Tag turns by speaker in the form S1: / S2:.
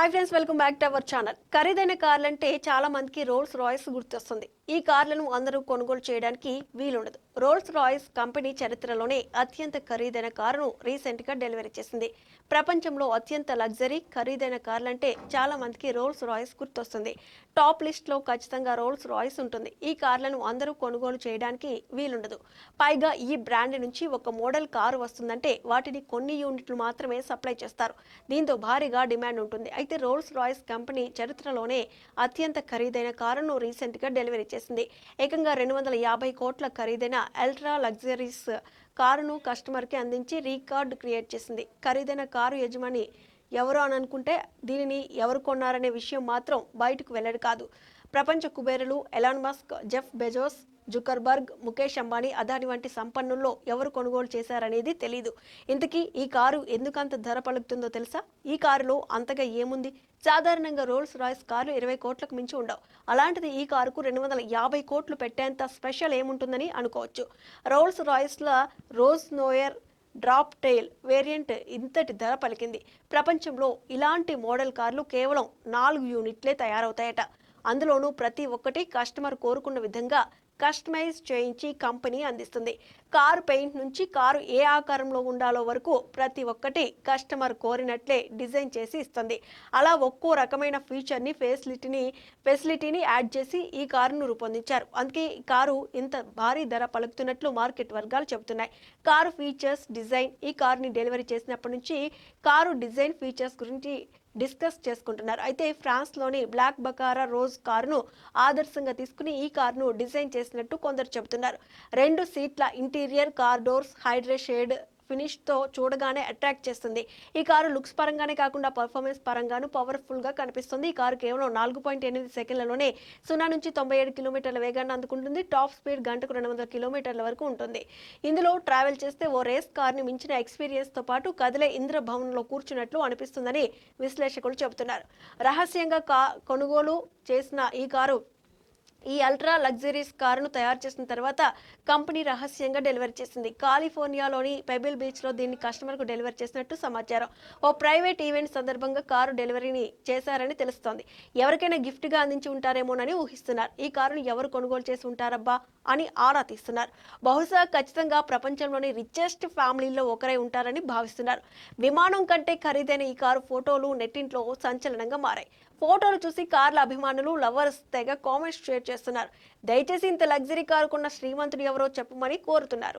S1: Hi friends, welcome back to our channel. ఖరీదైన కార్లు అంటే చాలా మందికి రోల్స్ రాయ్స్ గుర్తొస్తుంది. ఈ కార్లను అందరూ కొనుగోలు చేయడానికి వీలుండదు. రోల్స్ రాయ్స్ కంపెనీ చరిత్రలోనే అత్యంత ఖరీదైన కారును రీసెంట్ గా డెలివరీ చేసింది. ప్రపంచంలో అత్యంత లగ్జరీ ఖరీదైన కార్లంటే చాలా మందికి రోల్స్ రాయ్స్ గుర్తొస్తుంది. టాప్ లిస్ట్ లో ఖచ్చితంగా రోల్స్ రాయ్స్ ఉంటుంది. ఈ కార్లను అందరూ కొనుగోలు చేయడానికి వీలుండదు. పైగా ఈ బ్రాండ్ నుంచి ఒక మోడల్ కారు వస్తుందంటే వాటిని కొన్ని యూనిట్లు మాత్రమే సప్లై చేస్తారు. దీంతో భారీగా డిమాండ్ ఉంటుంది. అయితే రోల్స్ రాయ్స్ కంపెనీ చరిత్రలోనే అత్యంత ఖరీదైన కారును రీసెంట్ గా డెలివరీ చేసింది. ఏకంగా 250 కోట్ల ఖరీదైన అల్ట్రా లగ్జరీస్ కారును కస్టమర్ కి అందించి రికార్డు క్రియేట్ చేసింది. ఖరీదైన కారు యజమాని ఎవరు అని అనుకుంటే దీనిని ఎవరు కొన్నారనే విషయం మాత్రం బయటకు వెల్లడి కాదు. ప్రపంచ కుబేరులు Elon Musk, Jeff Bezos, Zuckerberg, Mukesh Ambani, Adani వంటి సంపన్నుల్లో ఎవరు కొనుగోలు చేశారనేది తెలీదు. ఇంతకీ ఈ కారు ఎందుకంత ధర పలుకుతుందో తెలుసా? ఈ కారులో అంతగా ఏముంది? సాధారణంగా రోల్స్ రాయ్స్ కార్లు 20 కోట్లకు మించి ఉండవు. అలాంటిది ఈ కారుకు 250 కోట్లు పెట్టేంత స్పెషల్ ఏముంటుందని అనుకోవచ్చు. రోల్స్ రాయ్స్ల Rose Noir Droptail variant ఇంతటి ధర పలికింది. ప్రపంచంలో ఇలాంటి మోడల్ కార్లు కేవలం 4 యూనిట్లే తయారవుతాయట. అందులోనూ ప్రతి ఒక్కటి కస్టమర్ కోరుకున్న విధంగా కస్టమైజ్ చేయించి కంపెనీ అందిస్తుంది. కారు పెయింట్ నుంచి కారు ఏ ఆకారంలో ఉండాలో వరకు ప్రతి ఒక్కటి కస్టమర్ కోరినట్లే డిజైన్ చేసి ఇస్తుంది. అలా ఒక్కో రకమైన ఫీచర్ని ఫెసిలిటీని యాడ్ చేసి ఈ కారును రూపొందించారు. అందుకే ఈ కారు ఇంత భారీ ధర పలుకుతున్నట్లు మార్కెట్ వర్గాలు చెబుతున్నాయి. Car features, design. ఈ కారుని డెలివరీ చేసినప్పటి నుంచి కారు డిజైన్, ఫీచర్స్ గురించి డిస్కస్ చేసుకుంటున్నారు. అయితే ఫ్రాన్స్లోని బ్లాక్ బకారా రోజ్ కారును ఆదర్శంగా తీసుకుని ఈ కారును డిజైన్ చేసినట్టు కొందరు చెబుతున్నారు. 2 సీట్ల ఇంటీరియర్, కార్ డోర్స్ హైడ్రే షేడ్ ఫినిష్ తో చూడగానే అట్రాక్ట్ చేస్తుంది. ఈ కారు లుక్స్ పరంగానే కాకుండా పర్ఫార్మెన్స్ పరంగాను పవర్ఫుల్ గా కనిపిస్తుంది. ఈ కారు కేవలం 4.8 సెకండ్లలోనే 0 నుంచి 97 కిలోమీటర్ల వేగాన్ని అందుకుంటుంది. టాప్ స్పీడ్ గంటకు 200 కిలోమీటర్ల వరకు ఉంటుంది. ఇందులో ట్రావెల్ చేస్తే ఓ రేస్ కార్ని మించిన ఎక్స్పీరియన్స్ తో పాటు కదిలే ఇంద్రభవనంలో కూర్చున్నట్లు అనిపిస్తుందని విశ్లేషకులు చెబుతున్నారు. రహస్యంగా కొనుగోలు చేసిన ఈ కారు ఈ అల్ట్రా లగ్జరీస్ కారును తయారు చేసిన తర్వాత కంపెనీ రహస్యంగా డెలివరీ చేసింది. కాలిఫోర్నియాలోని పెబిల్ బీచ్ లో దీన్ని కస్టమర్ కు డెలివరీ చేసినట్టు సమాచారం. ఓ ప్రైవేట్ ఈవెంట్ సందర్భంగా కారు డెలివరీని చేశారని తెలుస్తోంది. ఎవరికైనా గిఫ్ట్ గా అందించి ఉంటారేమోనని ఊహిస్తున్నారు. ఈ కారును ఎవరు కొనుగోలు చేసి ఉంటారబ్బా అని ఆరా తీస్తున్నారు. బహుశా ఖచ్చితంగా ప్రపంచంలోని రిచెస్ట్ ఫ్యామిలీలో ఒకరై ఉంటారని భావిస్తున్నారు. విమానం కంటే ఖరీదైన ఈ కారు ఫోటోలు నెట్టింట్లో సంచలనంగా మారాయి. ఫోటోలు చూసి కార్ల అభిమానులు, లవర్స్ తెగ కామెంట్స్ షేర్ చేస్తున్నారు. దయచేసి ఇంత లగ్జరీ కారు కొన్న శ్రీమంతుడు ఎవరో చెప్పమని కోరుతున్నారు.